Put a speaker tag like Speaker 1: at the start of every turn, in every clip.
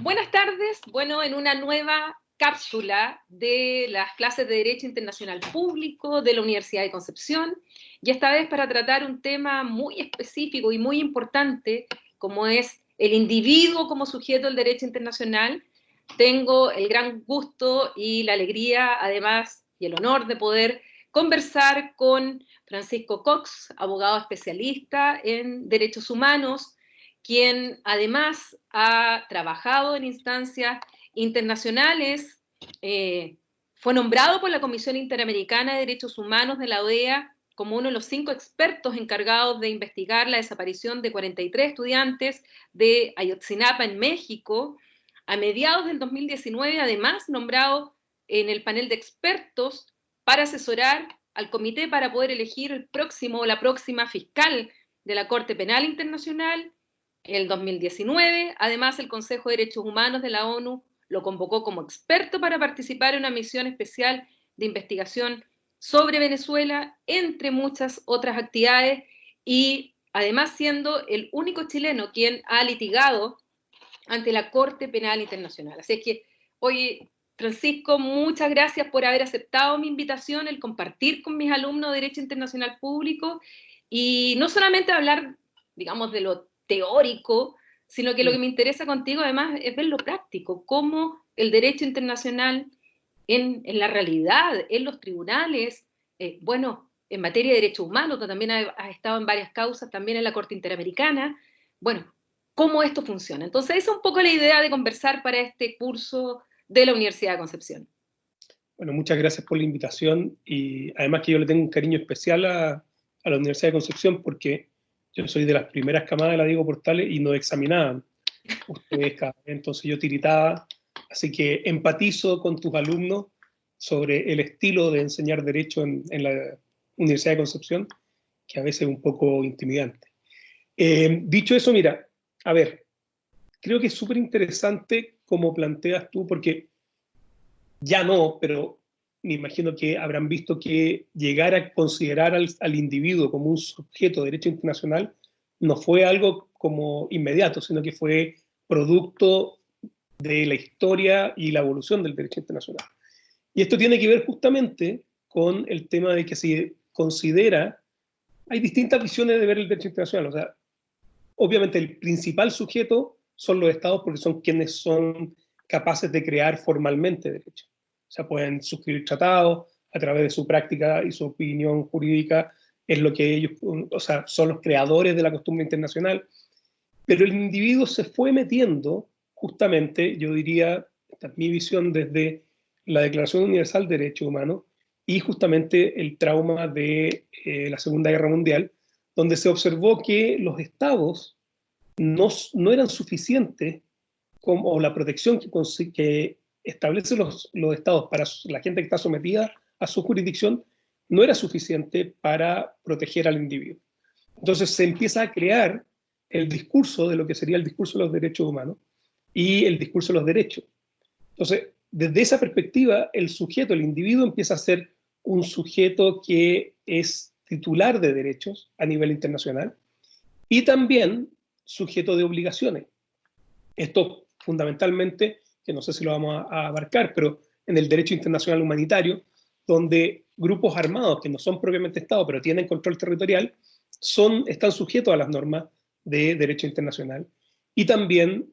Speaker 1: Buenas tardes. Bueno, en una nueva cápsula de las clases de Derecho Internacional Público de la Universidad de Concepción, y esta vez para tratar un tema muy específico y muy importante, como es el individuo como sujeto del derecho internacional. Tengo el gran gusto y la alegría, además, y el honor de poder conversar con Francisco Cox, abogado especialista en derechos humanos, quien además ha trabajado en instancias internacionales, fue nombrado por la Comisión Interamericana de Derechos Humanos de la OEA como uno de los 5 expertos encargados de investigar la desaparición de 43 estudiantes de Ayotzinapa en México. A mediados del 2019, además, nombrado en el panel de expertos para asesorar al comité para poder elegir el próximo o la próxima fiscal de la Corte Penal Internacional. El 2019, además, el Consejo de Derechos Humanos de la ONU lo convocó como experto para participar en una misión especial de investigación sobre Venezuela, entre muchas otras actividades, y además siendo el único chileno quien ha litigado ante la Corte Penal Internacional. Así es que, oye, Francisco, muchas gracias por haber aceptado mi invitación, el compartir con mis alumnos de Derecho Internacional Público, y no solamente hablar, digamos, de lo teórico, sino que lo que me interesa contigo además es ver lo práctico, cómo el derecho internacional en la realidad, en los tribunales, bueno, en materia de derechos humanos, tú también has estado en varias causas, también en la Corte Interamericana, bueno, cómo esto funciona. Entonces, esa es un poco la idea de conversar para este curso de la Universidad de Concepción.
Speaker 2: Bueno, muchas gracias por la invitación y además que yo le tengo un cariño especial a la Universidad de Concepción porque yo soy de las primeras camadas de la Diego Portales y nos examinaban ustedes cada vez, entonces yo tiritaba, así que empatizo con tus alumnos sobre el estilo de enseñar Derecho en la Universidad de Concepción, que a veces es un poco intimidante. Dicho eso, mira, a ver, creo que es súper interesante como planteas tú, porque ya no, pero me imagino que habrán visto que llegar a considerar al individuo como un sujeto de derecho internacional no fue algo como inmediato, sino que fue producto de la historia y la evolución del derecho internacional. Y esto tiene que ver justamente con el tema de que se considera, hay distintas visiones de ver el derecho internacional, o sea, obviamente el principal sujeto son los estados porque son quienes son capaces de crear formalmente derecho. O sea, pueden suscribir tratados a través de su práctica y su opinión jurídica, es lo que ellos, o sea, son los creadores de la costumbre internacional. Pero el individuo se fue metiendo, justamente, yo diría, esta es mi visión desde la Declaración Universal de Derechos Humanos y justamente el trauma de la Segunda Guerra Mundial, donde se observó que los estados no eran suficientes, o la protección que establecen los estados para la gente que está sometida a su jurisdicción no era suficiente para proteger al individuo. Entonces se empieza a crear el discurso de lo que sería el discurso de los derechos humanos y el discurso de los derechos. Entonces, desde esa perspectiva, el sujeto, el individuo, empieza a ser un sujeto que es titular de derechos a nivel internacional y también sujeto de obligaciones. Esto fundamentalmente, que no sé si lo vamos a abarcar, pero en el derecho internacional humanitario, donde grupos armados que no son propiamente Estado, pero tienen control territorial, están sujetos a las normas de derecho internacional y también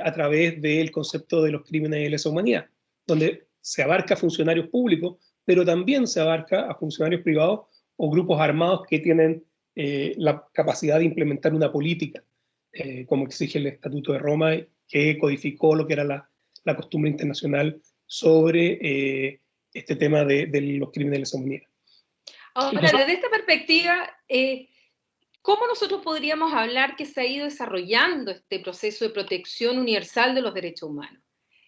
Speaker 2: a través del concepto de los crímenes de lesa humanidad, donde se abarca a funcionarios públicos, pero también se abarca a funcionarios privados o grupos armados que tienen la capacidad de implementar una política, como exige el Estatuto de Roma, que codificó lo que era la costumbre internacional sobre este tema de los crímenes de lesa humanidad.
Speaker 1: Ahora,
Speaker 2: Entonces,
Speaker 1: desde esta perspectiva, ¿cómo nosotros podríamos hablar que se ha ido desarrollando este proceso de protección universal de los derechos humanos?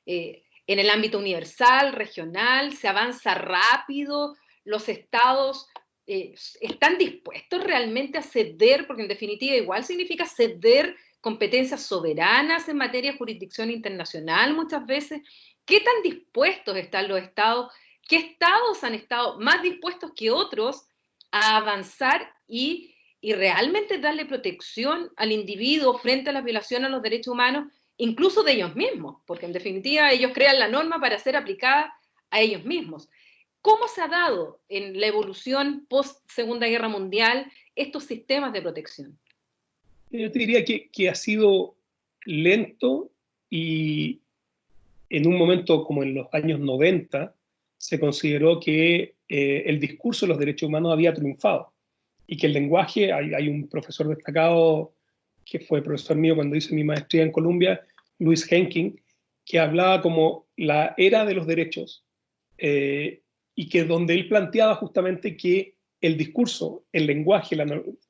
Speaker 1: En el ámbito universal, regional, ¿se avanza rápido? ¿Los estados están dispuestos realmente a ceder? Porque en definitiva igual significa ceder competencias soberanas en materia de jurisdicción internacional muchas veces. ¿Qué tan dispuestos están los estados? ¿Qué estados han estado más dispuestos que otros a avanzar y realmente darle protección al individuo frente a la violación a los derechos humanos? incluso de ellos mismos, porque en definitiva ellos crean la norma para ser aplicada a ellos mismos. ¿Cómo se ha dado en la evolución post-Segunda Guerra Mundial estos sistemas de protección?
Speaker 2: Yo te diría que ha sido lento y en un momento como en los años 90 se consideró que el discurso de los derechos humanos había triunfado y que el lenguaje, hay un profesor destacado que fue profesor mío cuando hice mi maestría en Columbia, Louis Henking, que hablaba como la era de los derechos y que donde él planteaba justamente que el discurso, el lenguaje,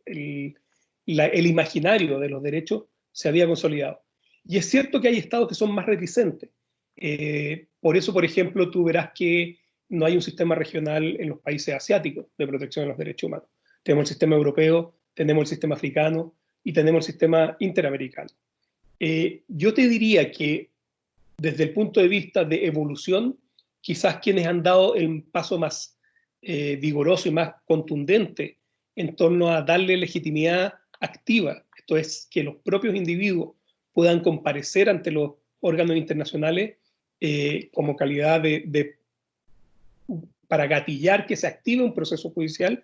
Speaker 2: el imaginario de los derechos se había consolidado. Y es cierto que hay estados que son más reticentes. Por eso, por ejemplo, tú verás que no hay un sistema regional en los países asiáticos de protección de los derechos humanos. Tenemos el sistema europeo, tenemos el sistema africano y tenemos el sistema interamericano. Yo te diría que desde el punto de vista de evolución, quizás quienes han dado el paso más vigoroso y más contundente en torno a darle legitimidad activa, esto es, que los propios individuos puedan comparecer ante los órganos internacionales como calidad para gatillar que se active un proceso judicial,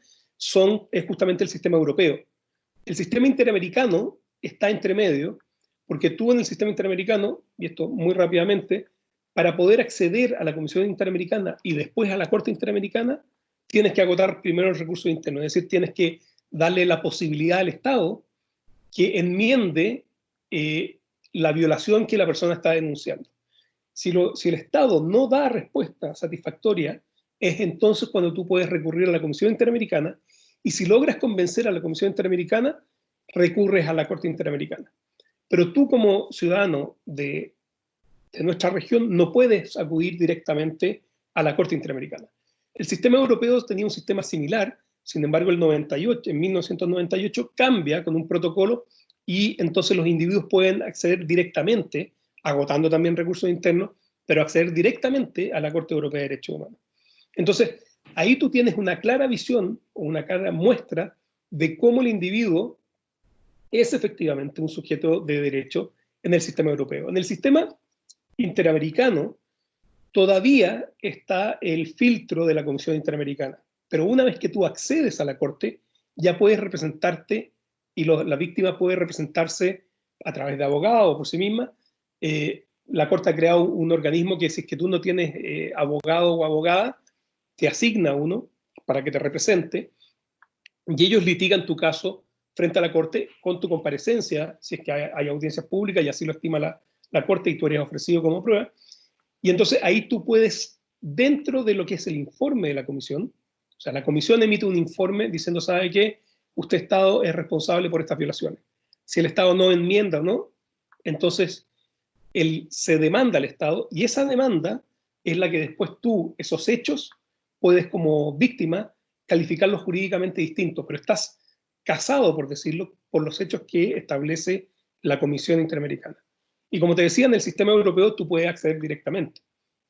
Speaker 2: es justamente el sistema europeo. El sistema interamericano está entre medio, porque tú en el sistema interamericano, y esto muy rápidamente, para poder acceder a la Comisión Interamericana y después a la Corte Interamericana, tienes que agotar primero el recurso interno, es decir, tienes que darle la posibilidad al Estado que enmiende la violación que la persona está denunciando. Si el Estado no da respuesta satisfactoria, es entonces cuando tú puedes recurrir a la Comisión Interamericana, y si logras convencer a la Comisión Interamericana, recurres a la Corte Interamericana. Pero tú como ciudadano de nuestra región no puedes acudir directamente a la Corte Interamericana. El sistema europeo tenía un sistema similar, sin embargo en 1998 cambia con un protocolo y entonces los individuos pueden acceder directamente, agotando también recursos internos, pero acceder directamente a la Corte Europea de Derechos Humanos. Entonces, ahí tú tienes una clara visión o una clara muestra de cómo el individuo es efectivamente un sujeto de derecho en el sistema europeo. En el sistema interamericano todavía está el filtro de la Comisión Interamericana, pero una vez que tú accedes a la Corte, ya puedes representarte y la víctima puede representarse a través de abogados o por sí misma. La Corte ha creado un organismo que si es que tú no tienes abogado o abogada, te asigna uno para que te represente y ellos litigan tu caso frente a la Corte con tu comparecencia, si es que hay audiencias públicas y así lo estima la Corte y tú eres ofrecido como prueba. Y entonces ahí tú puedes, dentro de lo que es el informe de la comisión, o sea, la comisión emite un informe diciendo, ¿sabe qué? Usted, Estado, es responsable por estas violaciones. Si el Estado no enmienda o no, entonces se demanda al Estado y esa demanda es la que después tú, esos hechos, puedes como víctima calificarlos jurídicamente distintos, pero estás casado, por decirlo, por los hechos que establece la Comisión Interamericana. Y como te decía, en el sistema europeo tú puedes acceder directamente.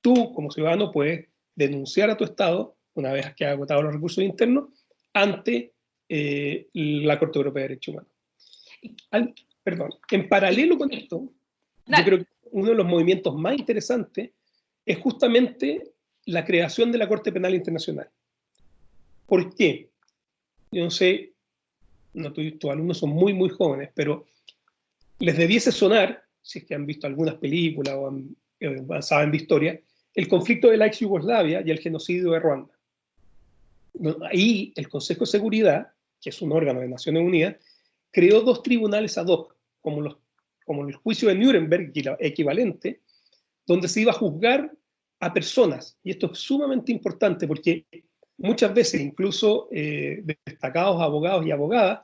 Speaker 2: Tú, como ciudadano, puedes denunciar a tu Estado, una vez que ha agotado los recursos internos, ante la Corte Europea de Derechos Humanos. Perdón, en paralelo con esto, yo creo que uno de los movimientos más interesantes es justamente la creación de la Corte Penal Internacional. ¿Por qué? Yo no sé, tus alumnos son muy, muy jóvenes, pero les debiese sonar, si es que han visto algunas películas o saben de historia, el conflicto de la ex Yugoslavia y el genocidio de Ruanda. Ahí el Consejo de Seguridad, que es un órgano de Naciones Unidas, creó dos tribunales ad hoc, como el juicio de Nuremberg equivalente, donde se iba a juzgar a personas. Y esto es sumamente importante porque muchas veces incluso destacados abogados y abogadas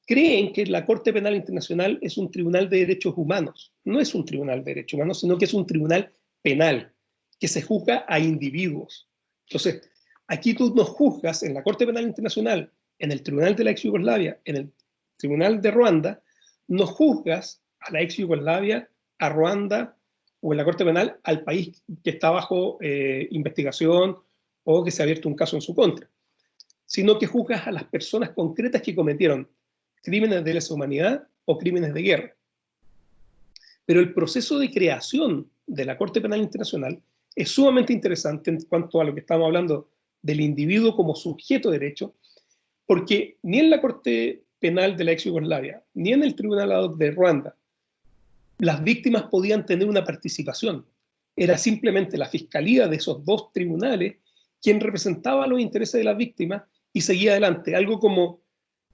Speaker 2: creen que la Corte Penal Internacional es un tribunal de derechos humanos. No es un tribunal de derechos humanos, sino que es un tribunal penal, que se juzga a individuos. Entonces, aquí tú nos juzgas en la Corte Penal Internacional, en el Tribunal de la ex Yugoslavia, en el Tribunal de Ruanda, nos juzgas a la ex Yugoslavia, a Ruanda o en la Corte Penal al país que está bajo investigación o que se ha abierto un caso en su contra, sino que juzgas a las personas concretas que cometieron crímenes de lesa humanidad o crímenes de guerra. Pero el proceso de creación de la Corte Penal Internacional es sumamente interesante en cuanto a lo que estamos hablando del individuo como sujeto de derecho, porque ni en la Corte Penal de la ex Yugoslavia, ni en el Tribunal de Ruanda, las víctimas podían tener una participación. Era simplemente la fiscalía de esos dos tribunales quien representaba los intereses de las víctimas y seguía adelante, algo como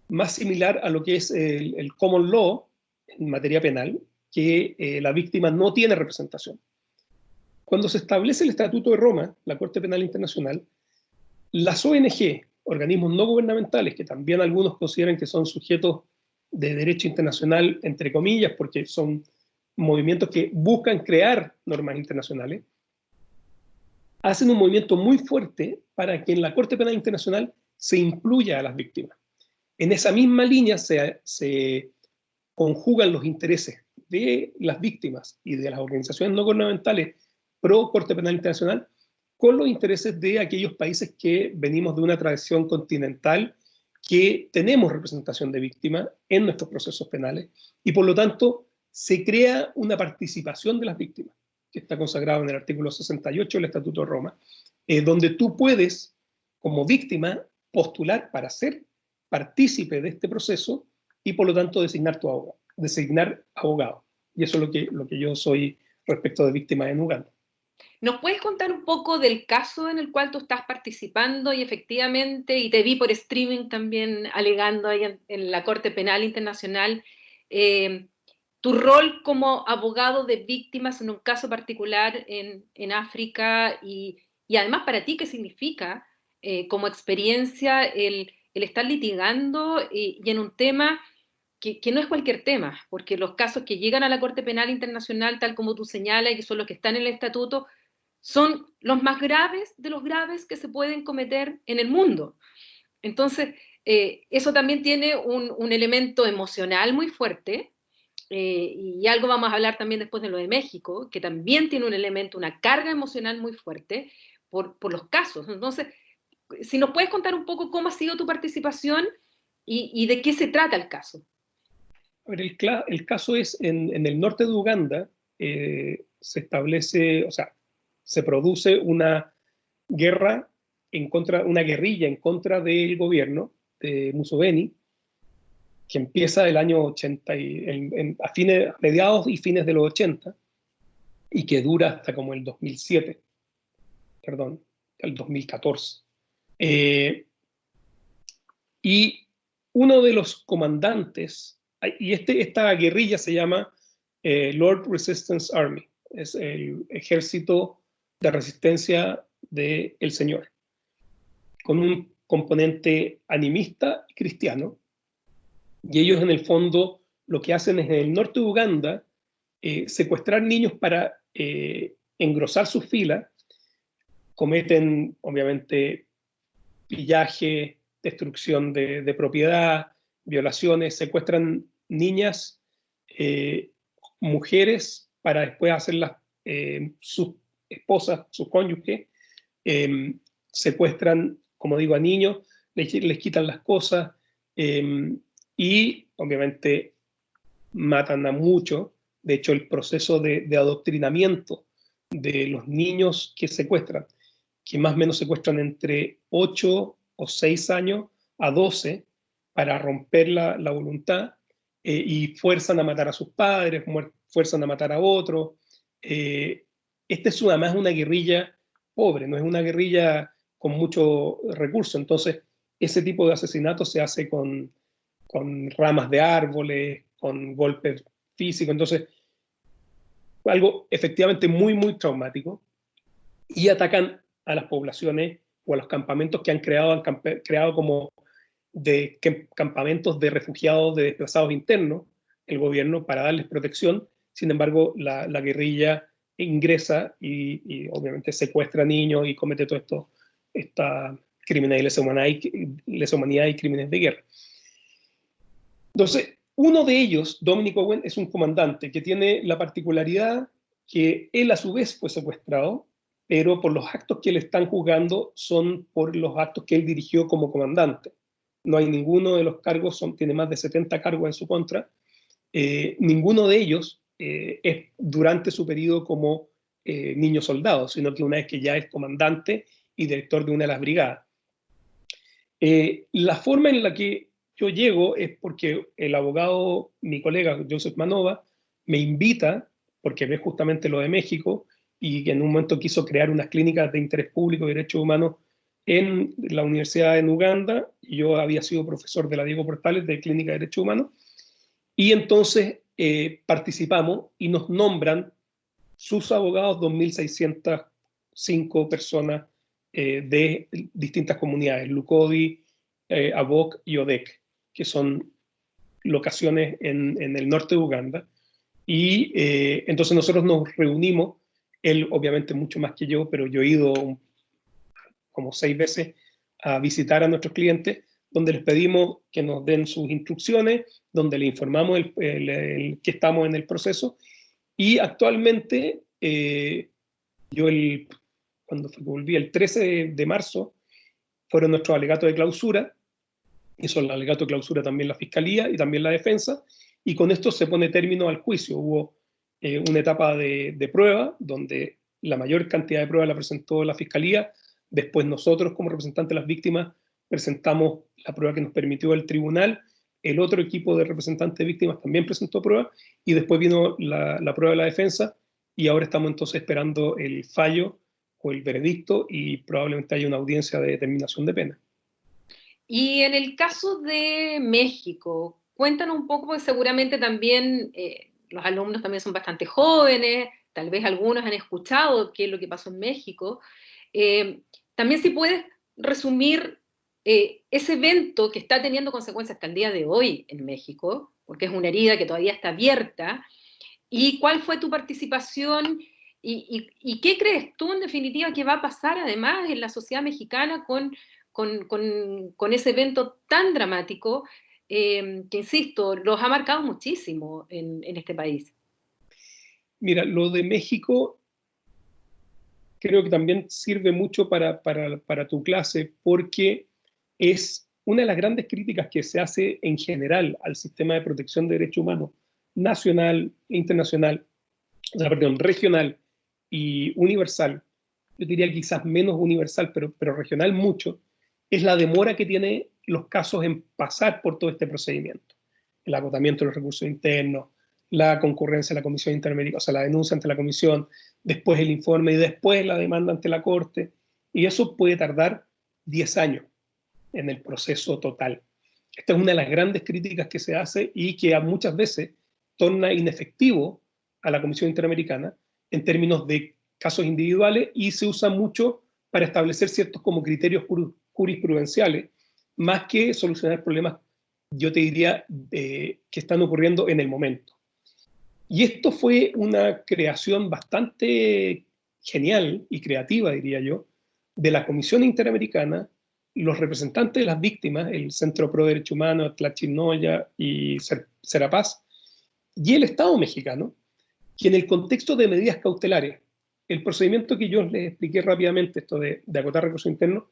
Speaker 2: más similar a lo que es el common law en materia penal, que la víctima no tiene representación. Cuando se establece el Estatuto de Roma, la Corte Penal Internacional, las ONG, organismos no gubernamentales, que también algunos consideran que son sujetos de derecho internacional, entre comillas, porque son movimientos que buscan crear normas internacionales, hacen un movimiento muy fuerte para que en la Corte Penal Internacional se incluya a las víctimas. En esa misma línea se conjugan los intereses de las víctimas y de las organizaciones no gubernamentales pro Corte Penal Internacional con los intereses de aquellos países que venimos de una tradición continental, que tenemos representación de víctimas en nuestros procesos penales y por lo tanto se crea una participación de las víctimas, que está consagrado en el artículo 68 del Estatuto de Roma, donde tú puedes, como víctima, postular para ser partícipe de este proceso y por lo tanto designar abogado. Y eso es lo que yo soy respecto de víctimas en Uganda.
Speaker 1: ¿Nos puedes contar un poco del caso en el cual tú estás participando y efectivamente, y te vi por streaming también alegando ahí en la Corte Penal Internacional, tu rol como abogado de víctimas en un caso particular en África y además para ti qué significa como experiencia el estar litigando y en un tema que no es cualquier tema, porque los casos que llegan a la Corte Penal Internacional, tal como tú señalas, y que son los que están en el estatuto, son los más graves de los graves que se pueden cometer en el mundo. Entonces, eso también tiene un elemento emocional muy fuerte, y algo vamos a hablar también después de lo de México, que también tiene un elemento, una carga emocional muy fuerte por los casos. Entonces, si nos puedes contar un poco cómo ha sido tu participación y de qué se trata el caso.
Speaker 2: A ver, el caso es en el norte de Uganda, se establece, o sea, se produce una guerra una guerrilla en contra del gobierno de Museveni, que empieza el año 80, a mediados y fines de los 80, y que dura hasta como el 2007, perdón, el 2014. Y uno de los comandantes, y esta guerrilla se llama Lord Resistance Army, es el ejército de resistencia del Señor, con un componente animista cristiano, y ellos en el fondo lo que hacen es en el norte de Uganda secuestrar niños para engrosar sus filas, cometen obviamente pillaje, destrucción de propiedad, violaciones, secuestran niñas, mujeres para después hacerlas sus esposas, sus cónyuges, secuestran, como digo, a niños, les quitan las cosas y obviamente matan a muchos. De hecho, el proceso de adoctrinamiento de los niños que secuestran, que más o menos secuestran entre 8 o 6 años a 12 para romper la voluntad y fuerzan a matar a sus padres, fuerzan a matar a otros. Esta es además una guerrilla pobre, no es una guerrilla con mucho recurso. Entonces, ese tipo de asesinatos se hace con ramas de árboles, con golpes físicos. Entonces, algo efectivamente muy, muy traumático. Y atacan a las poblaciones o a los campamentos que han creado como campamentos de refugiados, de desplazados internos, el gobierno para darles protección. Sin embargo, la guerrilla ingresa y obviamente secuestra niños y comete todo esto, esta crímenes de lesa humanidad y crímenes de guerra. Entonces, uno de ellos, Dominic Owen, es un comandante que tiene la particularidad que él a su vez fue secuestrado, pero por los actos que le están juzgando son por los actos que él dirigió como comandante. No hay ninguno de los cargos, tiene más de 70 cargos en su contra. Ninguno de ellos es durante su periodo como niño soldado, sino que una vez que ya es comandante y director de una de las brigadas. La forma en la que yo llego es porque el abogado, mi colega Joseph Manova, me invita, porque ve justamente lo de México, y que en un momento quiso crear unas clínicas de interés público y derechos humanos en la universidad en Uganda. Yo había sido profesor de la Diego Portales de Clínica de Derechos Humanos, y entonces participamos y nos nombran sus abogados, 2.605 personas de distintas comunidades, Lukodi, Abok y Odek, que son locaciones en el norte de Uganda. Y entonces nosotros nos reunimos, él obviamente mucho más que yo, pero yo he ido como 6 veces a visitar a nuestros clientes, donde les pedimos que nos den sus instrucciones, donde le informamos que estamos en el proceso. Y actualmente, cuando volví el 13 de marzo, fueron nuestros alegatos de clausura, hizo el alegato de clausura también la Fiscalía y también la Defensa, y con esto se pone término al juicio. Hubo una etapa de prueba, donde la mayor cantidad de pruebas la presentó la Fiscalía, después nosotros como representantes de las víctimas presentamos la prueba que nos permitió el tribunal, el otro equipo de representantes de víctimas también presentó pruebas, y después vino la prueba de la Defensa, y ahora estamos entonces esperando el fallo o el veredicto, y probablemente haya una audiencia de determinación de pena.
Speaker 1: Y en el caso de México, cuéntanos un poco, porque seguramente también los alumnos también son bastante jóvenes, tal vez algunos han escuchado qué es lo que pasó en México. También si puedes resumir ese evento que está teniendo consecuencias hasta el día de hoy en México, porque es una herida que todavía está abierta, y cuál fue tu participación y qué crees tú en definitiva que va a pasar además en la sociedad mexicana con ese evento tan dramático que, insisto, los ha marcado muchísimo en este país.
Speaker 2: Mira, lo de México creo que también sirve mucho para tu clase, porque es una de las grandes críticas que se hace en general al sistema de protección de derechos humanos, nacional e internacional, o sea, perdón, regional y universal. Yo diría quizás menos universal, pero regional mucho, es la demora que tiene los casos en pasar por todo este procedimiento. El agotamiento de los recursos internos, la concurrencia a la Comisión Interamericana, o sea, la denuncia ante la Comisión, después el informe y después la demanda ante la Corte. Y eso puede tardar 10 años en el proceso total. Esta es una de las grandes críticas que se hace y que muchas veces torna inefectivo a la Comisión Interamericana en términos de casos individuales, y se usa mucho para establecer ciertos como criterios jurisprudenciales, más que solucionar problemas, yo te diría, que están ocurriendo en el momento. Y esto fue una creación bastante genial y creativa, diría yo, de la Comisión Interamericana, los representantes de las víctimas, el Centro Pro Derecho Humano, Tlachinoya y Serapaz, y el Estado mexicano, que en el contexto de medidas cautelares, el procedimiento que yo les expliqué rápidamente, esto de acotar recursos internos,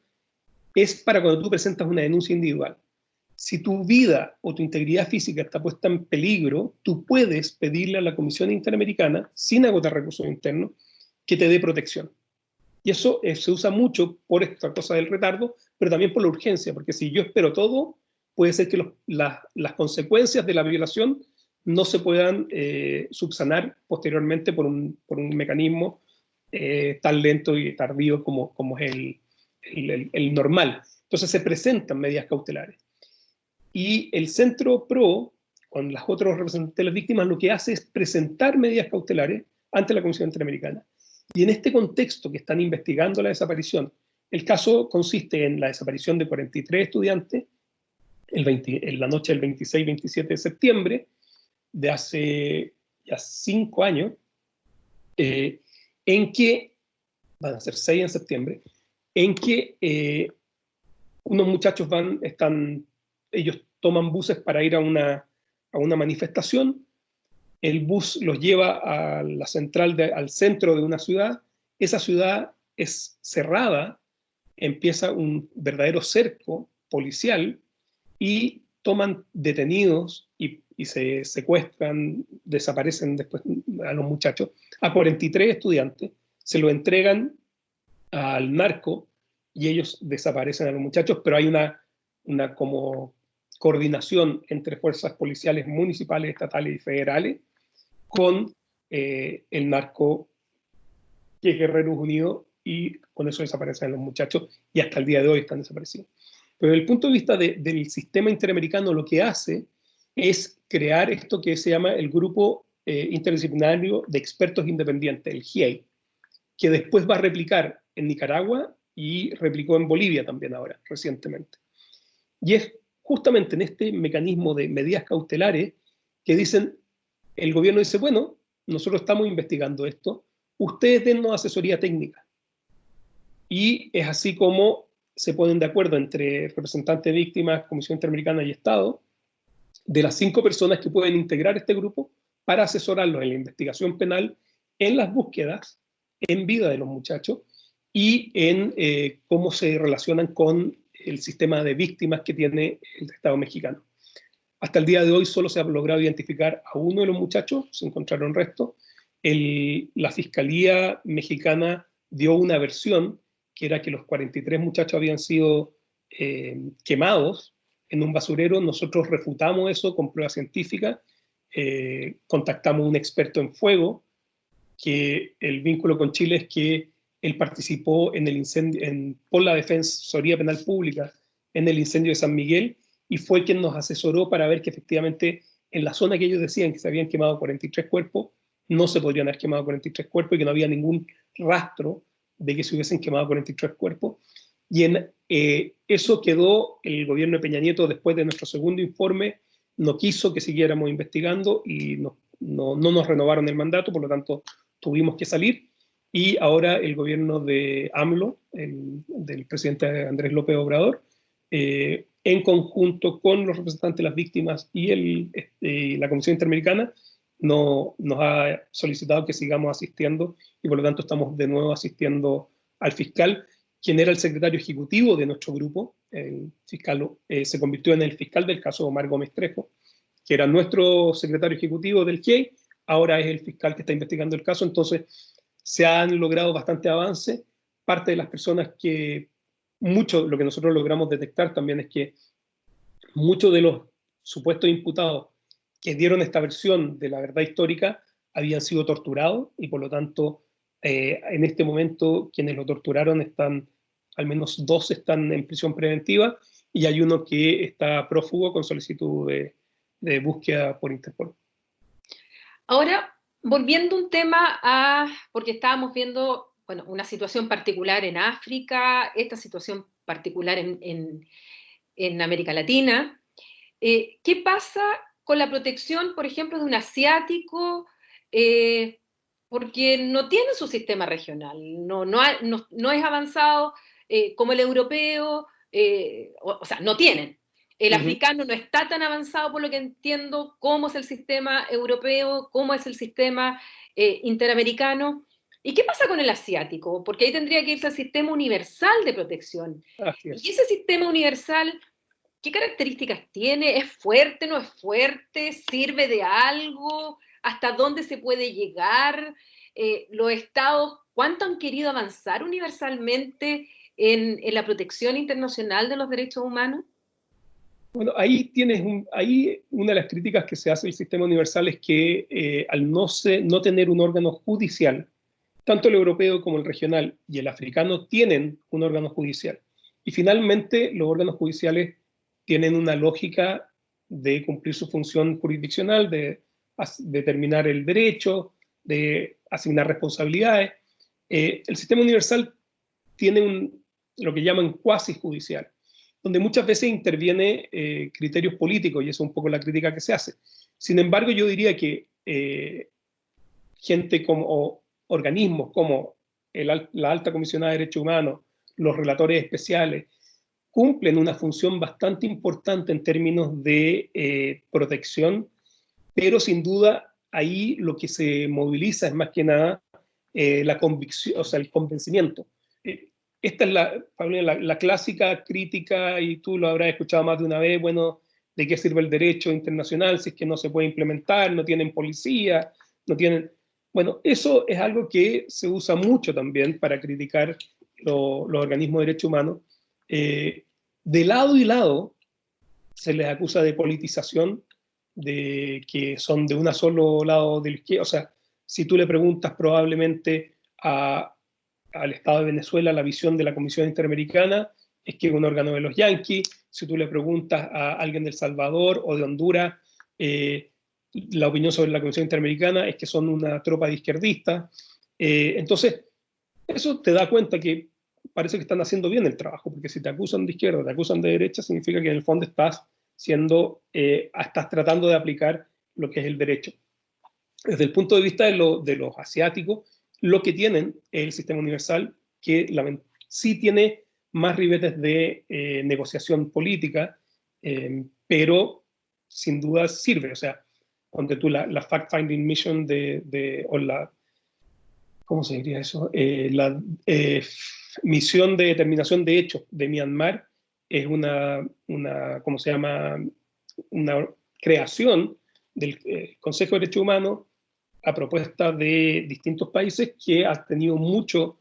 Speaker 2: es para cuando tú presentas una denuncia individual. Si tu vida o tu integridad física está puesta en peligro, tú puedes pedirle a la Comisión Interamericana, sin agotar recursos internos, que te dé protección. Y eso se usa mucho por esta cosa del retardo, pero también por la urgencia, porque si yo espero todo, puede ser que las consecuencias de la violación no se puedan subsanar posteriormente por un mecanismo tan lento y tardío como es el normal. Entonces se presentan medidas cautelares. Y el Centro PRO, con los otros representantes de las víctimas, lo que hace es presentar medidas cautelares ante la Comisión Interamericana. Y en este contexto que están investigando la desaparición, el caso consiste en la desaparición de 43 estudiantes en la noche del 26-27 de septiembre de hace ya 5 años, en que, van a ser 6 en septiembre, en que unos muchachos ellos toman buses para ir a una manifestación. El bus los lleva a la central, al centro de una ciudad. Esa ciudad es cerrada, empieza un verdadero cerco policial y toman detenidos y se secuestran, desaparecen después a los muchachos, a 43 estudiantes, se lo entregan al narco y ellos desaparecen a los muchachos, pero hay una como coordinación entre fuerzas policiales municipales, estatales y federales con el narco, que es Guerreros Unidos, y con eso desaparecen los muchachos y hasta el día de hoy están desaparecidos. Pero desde el punto de vista del sistema interamericano, lo que hace es crear esto que se llama el Grupo Interdisciplinario de Expertos Independientes, el GIEI, que después va a replicar en Nicaragua y replicó en Bolivia también ahora, recientemente. Y es justamente en este mecanismo de medidas cautelares que dicen, el gobierno dice, bueno, nosotros estamos investigando esto, ustedes dennos asesoría técnica. Y es así como se ponen de acuerdo entre representantes de víctimas, Comisión Interamericana y Estado, de las 5 personas que pueden integrar este grupo para asesorarlos en la investigación penal, en las búsquedas, en vida de los muchachos y en cómo se relacionan con el sistema de víctimas que tiene el Estado mexicano. Hasta el día de hoy solo se ha logrado identificar a uno de los muchachos, se encontraron restos. La Fiscalía mexicana dio una versión que era que los 43 muchachos habían sido quemados en un basurero. Nosotros refutamos eso con pruebas científicas, contactamos a un experto en fuego, que el vínculo con Chile es que él participó en el incendio, por la Defensoría Penal Pública en el incendio de San Miguel, y fue quien nos asesoró para ver que efectivamente en la zona que ellos decían que se habían quemado 43 cuerpos, no se podrían haber quemado 43 cuerpos y que no había ningún rastro de que se hubiesen quemado 43 cuerpos. Y en eso quedó el gobierno de Peña Nieto, después de nuestro segundo informe, no quiso que siguiéramos investigando y no nos renovaron el mandato, por lo tanto tuvimos que salir. Y ahora el gobierno de AMLO, del presidente Andrés López Obrador, en conjunto con los representantes de las víctimas y la Comisión Interamericana, nos ha solicitado que sigamos asistiendo y por lo tanto estamos de nuevo asistiendo al fiscal, quien era el secretario ejecutivo de nuestro grupo. El fiscal se convirtió en el fiscal del caso Omar Gómez Trejo, que era nuestro secretario ejecutivo del GIEI, ahora es el fiscal que está investigando el caso. Entonces se han logrado bastante avance. Parte de las personas que, lo que nosotros logramos detectar también es que muchos de los supuestos imputados que dieron esta versión de la verdad histórica habían sido torturados y por lo tanto en este momento quienes lo torturaron están, al menos 2 están en prisión preventiva y hay uno que está prófugo con solicitud de búsqueda por Interpol.
Speaker 1: Ahora, volviendo un tema porque estábamos viendo, bueno, una situación particular en África, esta situación particular en América Latina. ¿Qué pasa con la protección, por ejemplo, de un asiático? Porque no tiene su sistema regional, no es avanzado como el europeo, o sea, no tienen. El africano no está tan avanzado, por lo que entiendo, como es el sistema europeo, cómo es el sistema interamericano. ¿Y qué pasa con el asiático? Porque ahí tendría que irse al sistema universal de protección. Y ese sistema universal, ¿qué características tiene? ¿Es fuerte, no es fuerte? ¿Sirve de algo? ¿Hasta dónde se puede llegar? Los estados, ¿cuánto han querido avanzar universalmente en la protección internacional de los derechos humanos?
Speaker 2: Bueno, ahí tienes ahí una de las críticas que se hace al sistema universal es que al no tener un órgano judicial, tanto el europeo como el regional y el africano tienen un órgano judicial. Y finalmente los órganos judiciales tienen una lógica de cumplir su función jurisdiccional, de determinar el derecho, de asignar responsabilidades. El sistema universal tiene lo que llaman cuasi judicial, donde muchas veces interviene criterios políticos, y eso es un poco la crítica que se hace. Sin embargo, yo diría que gente o organismos como la Alta Comisionada de Derechos Humanos, los relatores especiales, cumplen una función bastante importante en términos de protección, pero sin duda ahí lo que se moviliza es más que nada la convicción, o sea, el convencimiento. Esta es la clásica crítica, y tú lo habrás escuchado más de una vez, bueno, ¿de qué sirve el derecho internacional si es que no se puede implementar, no tienen policía, no tienen... Bueno, eso es algo que se usa mucho también para criticar los organismos de derechos humanos. De lado y lado se les acusa de politización, de que son de un solo lado de la izquierda. O sea, si tú le preguntas probablemente al Estado de Venezuela la visión de la Comisión Interamericana, es que es un órgano de los yanquis. Si tú le preguntas a alguien de El Salvador o de Honduras, la opinión sobre la Comisión Interamericana es que son una tropa de izquierdistas. Entonces, eso te da cuenta que parece que están haciendo bien el trabajo, porque si te acusan de izquierda, te acusan de derecha, significa que en el fondo estás tratando de aplicar lo que es el derecho. Desde el punto de vista de los asiáticos, lo que tienen es el sistema universal, que sí tiene más ribetes de negociación política, pero sin duda sirve. O sea, ponte tú la fact-finding mission o la, ¿cómo se diría eso? La misión de determinación de hechos de Myanmar es ¿cómo se llama? Una creación del Consejo de Derechos Humanos a propuesta de distintos países que ha tenido mucho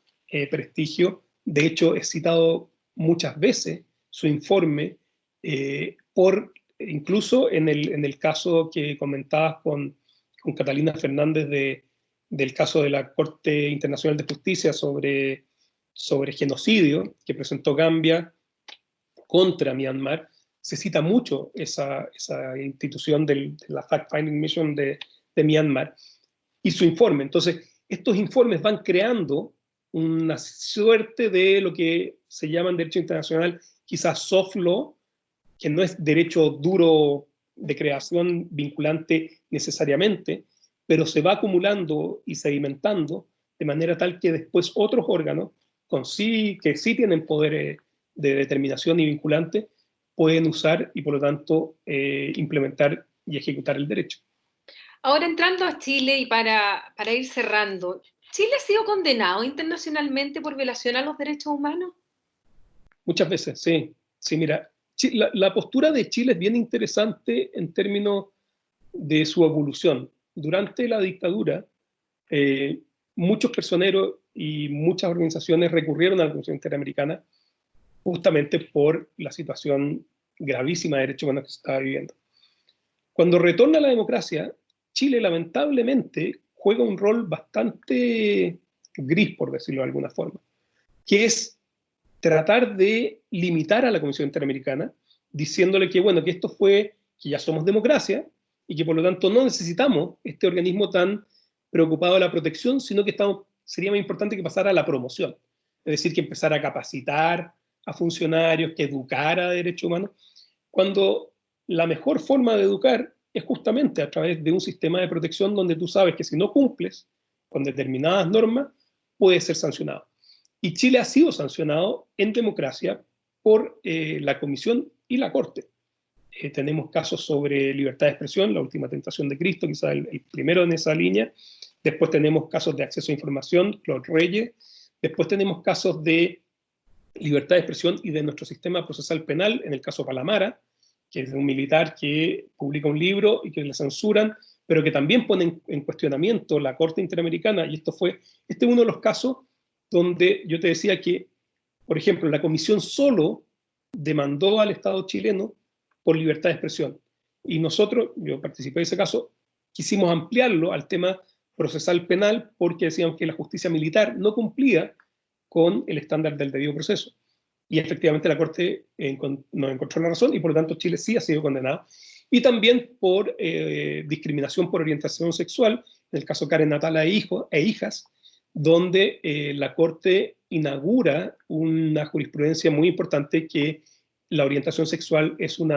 Speaker 2: prestigio. De hecho, he citado muchas veces su informe, incluso en el caso que comentabas con Catalina Fernández del caso de la Corte Internacional de Justicia sobre genocidio que presentó Gambia contra Myanmar. Se cita mucho esa institución de la Fact-Finding Mission de Myanmar y su informe. Entonces, estos informes van creando una suerte de lo que se llama en derecho internacional quizás soft law, que no es derecho duro de creación vinculante necesariamente, pero se va acumulando y sedimentando de manera tal que después otros órganos que sí tienen poderes de determinación y vinculante pueden usar y por lo tanto implementar y ejecutar el derecho.
Speaker 1: Ahora entrando a Chile y para ir cerrando, ¿Chile ha sido condenado internacionalmente por violación a los derechos humanos?
Speaker 2: Muchas veces, sí. Sí, mira, la postura de Chile es bien interesante en términos de su evolución. Durante la dictadura, muchos personeros y muchas organizaciones recurrieron a la Comisión Interamericana justamente por la situación gravísima de derechos humanos que se estaba viviendo. Cuando retorna la democracia, Chile lamentablemente juega un rol bastante gris, por decirlo de alguna forma, que es tratar de limitar a la Comisión Interamericana, diciéndole que, bueno, que que ya somos democracia y que por lo tanto no necesitamos este organismo tan preocupado de la protección, sino que sería más importante que pasara a la promoción. Es decir, que empezara a capacitar a funcionarios, que educara de derechos humanos, cuando la mejor forma de educar es justamente a través de un sistema de protección donde tú sabes que si no cumples con determinadas normas, puedes ser sancionado. Y Chile ha sido sancionado en democracia por la Comisión y la Corte. Tenemos casos sobre libertad de expresión, la última tentación de Cristo, quizás el primero en esa línea. Después tenemos casos de acceso a información, Claude Reyes. Después tenemos casos de libertad de expresión y de nuestro sistema procesal penal, en el caso Palamara, que es un militar que publica un libro y que le censuran, pero que también pone en cuestionamiento la Corte Interamericana. Y este es uno de los casos donde yo te decía que, por ejemplo, la Comisión solo demandó al Estado chileno por libertad de expresión. Y nosotros, yo participé de ese caso, quisimos ampliarlo al tema procesal penal porque decíamos que la justicia militar no cumplía con el estándar del debido proceso. Y efectivamente la Corte nos encontró la razón y por lo tanto Chile sí ha sido condenado. Y también por discriminación por orientación sexual, en el caso Karen Natala e hijas, donde la Corte inaugura una jurisprudencia muy importante que la orientación sexual es un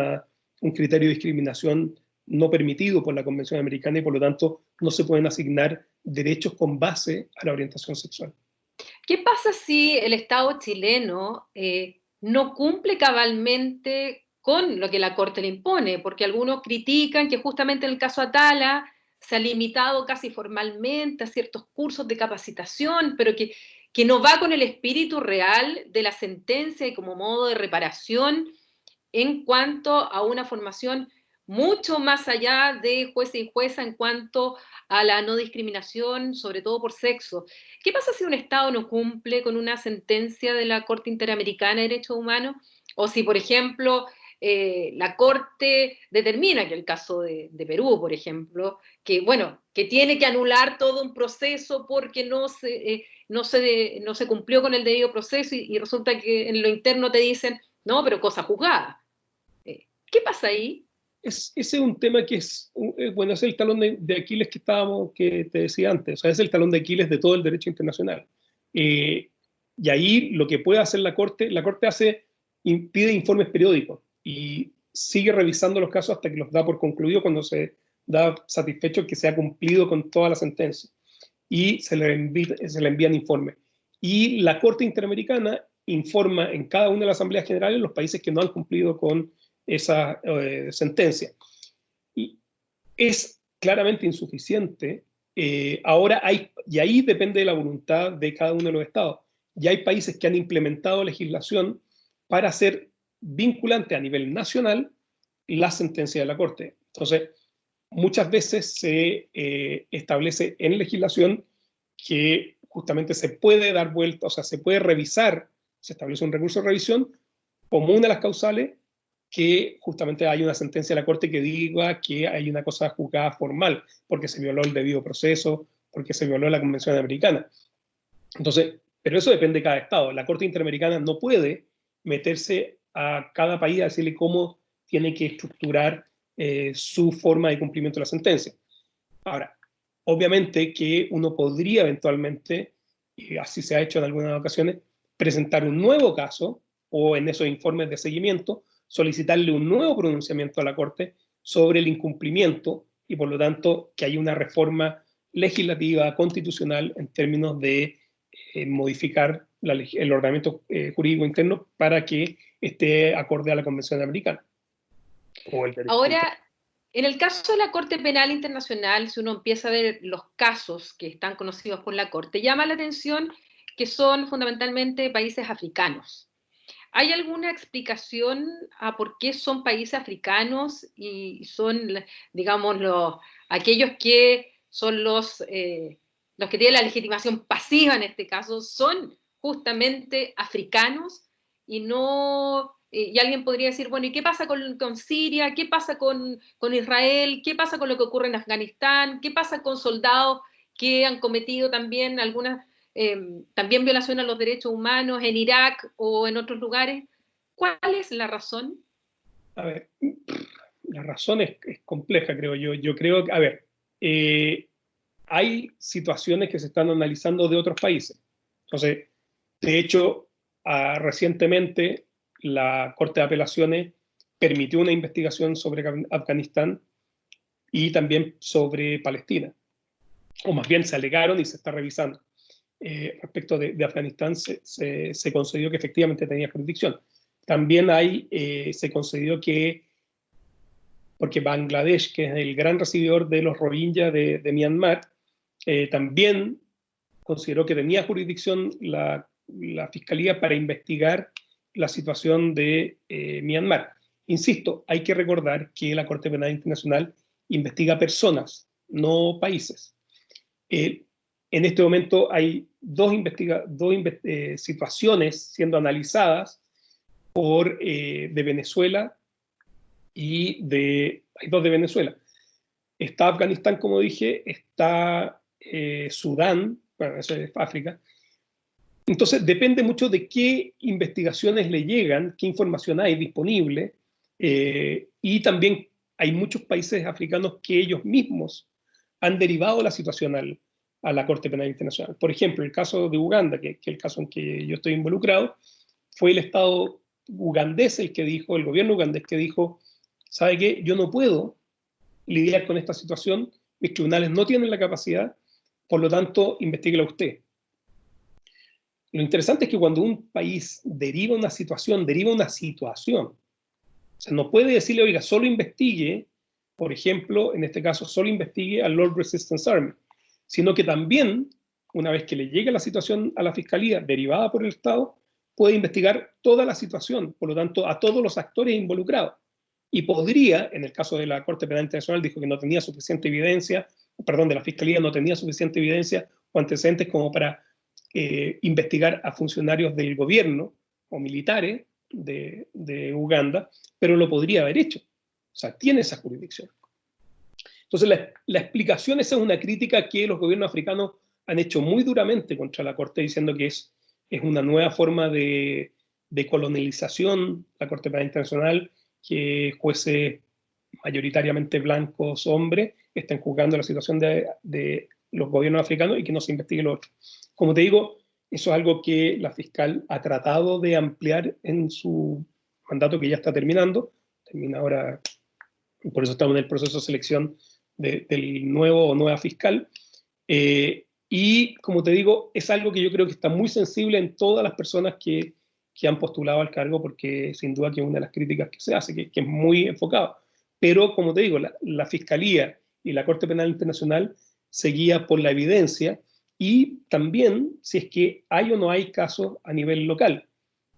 Speaker 2: criterio de discriminación no permitido por la Convención Americana y por lo tanto no se pueden asignar derechos con base a la orientación sexual.
Speaker 1: ¿Qué pasa si el Estado chileno no cumple cabalmente con lo que la Corte le impone? Porque algunos critican que justamente en el caso Atala se ha limitado casi formalmente a ciertos cursos de capacitación, pero que no va con el espíritu real de la sentencia y como modo de reparación en cuanto a una formación mucho más allá de jueces y juezas en cuanto a la no discriminación, sobre todo por sexo. ¿Qué pasa si un Estado no cumple con una sentencia de la Corte Interamericana de Derechos Humanos? O si, por ejemplo, la Corte determina, que el caso de Perú, por ejemplo, que, bueno, que tiene que anular todo un proceso porque no se cumplió con el debido proceso y resulta que en lo interno te dicen, no, pero cosa juzgada. ¿Qué pasa ahí?
Speaker 2: Ese es un tema que bueno, es el talón de Aquiles que te decía antes, o sea, es el talón de Aquiles de todo el derecho internacional. Eh, y ahí lo que puede hacer la Corte pide informes periódicos y sigue revisando los casos hasta que los da por concluido cuando se da satisfecho que se ha cumplido con toda la sentencia. Y se le envían informes. Y la Corte Interamericana informa en cada una de las asambleas generales los países que no han cumplido con esa sentencia. Y es claramente insuficiente. Y ahí depende de la voluntad de cada uno de los estados. Y hay países que han implementado legislación para hacer vinculante a nivel nacional la sentencia de la Corte. Entonces, muchas veces se establece en legislación que justamente se puede dar vuelta, o sea, se puede revisar, se establece un recurso de revisión como una de las causales que justamente hay una sentencia de la Corte que diga que hay una cosa juzgada formal, porque se violó el debido proceso, porque se violó la Convención Americana. Entonces, pero eso depende de cada Estado. La Corte Interamericana no puede meterse a cada país a decirle cómo tiene que estructurar su forma de cumplimiento de la sentencia. Ahora, obviamente que uno podría eventualmente, y así se ha hecho en algunas ocasiones, presentar un nuevo caso o en esos informes de seguimiento, solicitarle un nuevo pronunciamiento a la Corte sobre el incumplimiento y por lo tanto que haya una reforma legislativa, constitucional, en términos de modificar el ordenamiento jurídico interno para que esté acorde a la Convención Americana o el derecho interno.
Speaker 1: Ahora, en el caso de la Corte Penal Internacional, si uno empieza a ver los casos que están conocidos por la Corte, llama la atención que son fundamentalmente países africanos. ¿Hay alguna explicación a por qué son países africanos y son, digamos, aquellos que son los que tienen la legitimación pasiva en este caso, son justamente africanos y no... Y alguien podría decir, bueno, ¿y qué pasa con Siria? ¿Qué pasa con Israel? ¿Qué pasa con lo que ocurre en Afganistán? ¿Qué pasa con soldados que han cometido también algunas también violación a los derechos humanos en Irak o en otros lugares? ¿Cuál es la razón?
Speaker 2: A ver, la razón es compleja, creo yo. Yo creo que, a ver, hay situaciones que se están analizando de otros países. Entonces, de hecho, recientemente la Corte de Apelaciones permitió una investigación sobre Afganistán y también sobre Palestina. O más bien se alegaron y se está revisando. Respecto de Afganistán, se concedió que efectivamente tenía jurisdicción. También se concedió que, porque Bangladesh, que es el gran recibidor de los Rohingya de Myanmar, también consideró que tenía jurisdicción la Fiscalía para investigar la situación de Myanmar. Insisto, hay que recordar que la Corte Penal Internacional investiga personas, no países. En este momento hay dos situaciones siendo analizadas de Venezuela hay dos de Venezuela. Está Afganistán, como dije, está Sudán, bueno, eso es África. Entonces, depende mucho de qué investigaciones le llegan, qué información hay disponible, y también hay muchos países africanos que ellos mismos han derivado la situación a la Corte Penal Internacional. Por ejemplo, el caso de Uganda, que es el caso en que yo estoy involucrado, fue el Estado ugandés el gobierno ugandés que dijo, ¿sabe qué? Yo no puedo lidiar con esta situación, mis tribunales no tienen la capacidad, por lo tanto, investíguela usted. Lo interesante es que cuando un país deriva una situación, o sea, no puede decirle, oiga, solo investigue, por ejemplo, en este caso, solo investigue al Lord Resistance Army, sino que también, una vez que le llegue la situación a la Fiscalía derivada por el Estado, puede investigar toda la situación, por lo tanto, a todos los actores involucrados. y podría, en el caso de la Corte Penal Internacional, dijo que no tenía suficiente evidencia, perdón, de la Fiscalía no tenía suficiente evidencia o antecedentes como para investigar a funcionarios del gobierno o militares de Uganda, pero lo podría haber hecho. O sea, tiene esa jurisdicción. Entonces, la explicación, esa es una crítica que los gobiernos africanos han hecho muy duramente contra la Corte, diciendo que es una nueva forma de colonialización, la Corte Penal Internacional, que jueces mayoritariamente blancos, hombres, estén juzgando la situación de los gobiernos africanos y que no se investigue lo otro. Como te digo, eso es algo que la fiscal ha tratado de ampliar en su mandato, que ya está terminando, termina ahora, y por eso estamos en el proceso de selección del nuevo o nueva fiscal. Y como te digo, es algo que yo creo que está muy sensible en todas las personas que han postulado al cargo, porque sin duda que es una de las críticas que se hace, que es muy enfocado. Pero como te digo, la Fiscalía y la Corte Penal Internacional se guía por la evidencia y también si es que hay o no hay casos a nivel local.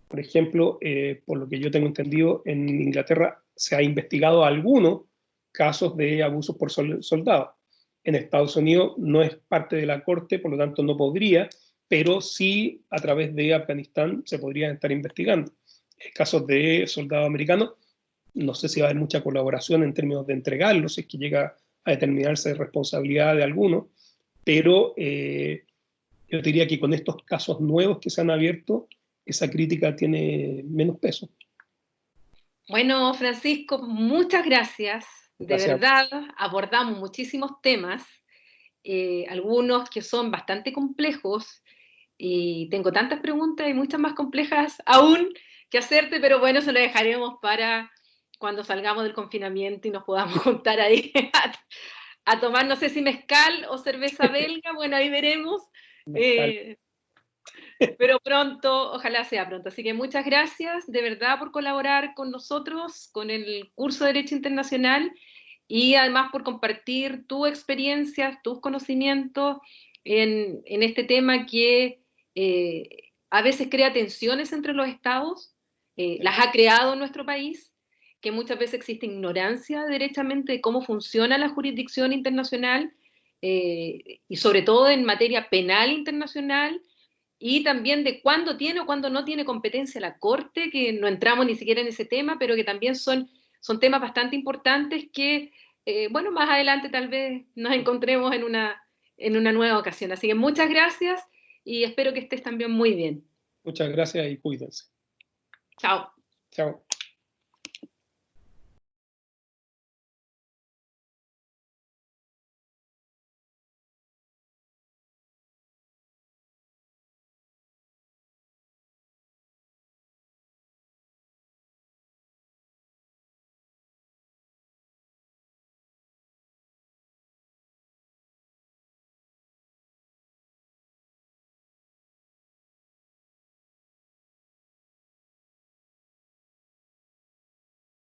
Speaker 2: Por ejemplo, por lo que yo tengo entendido, en Inglaterra se ha investigado algunos casos de abusos por soldados. En Estados Unidos no es parte de la Corte, por lo tanto no podría, pero sí a través de Afganistán se podrían estar investigando. Casos de soldados americanos, no sé si va a haber mucha colaboración en términos de entregarlos, si es que llega a determinarse responsabilidad de alguno, pero yo diría que con estos casos nuevos que se han abierto, esa crítica tiene menos peso.
Speaker 1: Bueno, Francisco, muchas gracias. De
Speaker 2: Gracias.
Speaker 1: verdad, abordamos muchísimos temas, algunos que son bastante complejos, y tengo tantas preguntas y muchas más complejas aún que hacerte, pero bueno, se lo dejaremos para cuando salgamos del confinamiento y nos podamos juntar ahí a tomar, no sé si mezcal o cerveza belga, bueno, ahí veremos. Eh, pero pronto, ojalá sea pronto. Así que muchas gracias de verdad por colaborar con nosotros, con el curso de Derecho Internacional, y además por compartir tu experiencia, tus conocimientos en este tema que a veces crea tensiones entre los estados, las ha creado en nuestro país, que muchas veces existe ignorancia derechamente de cómo funciona la jurisdicción internacional, y sobre todo en materia penal internacional, y también de cuándo tiene o cuándo no tiene competencia la Corte, que no entramos ni siquiera en ese tema, pero que también son temas bastante importantes que, bueno, más adelante tal vez nos encontremos en una nueva ocasión. Así que muchas gracias y espero que estés también muy bien.
Speaker 2: Muchas gracias y cuídense.
Speaker 1: Chao.
Speaker 2: Chao.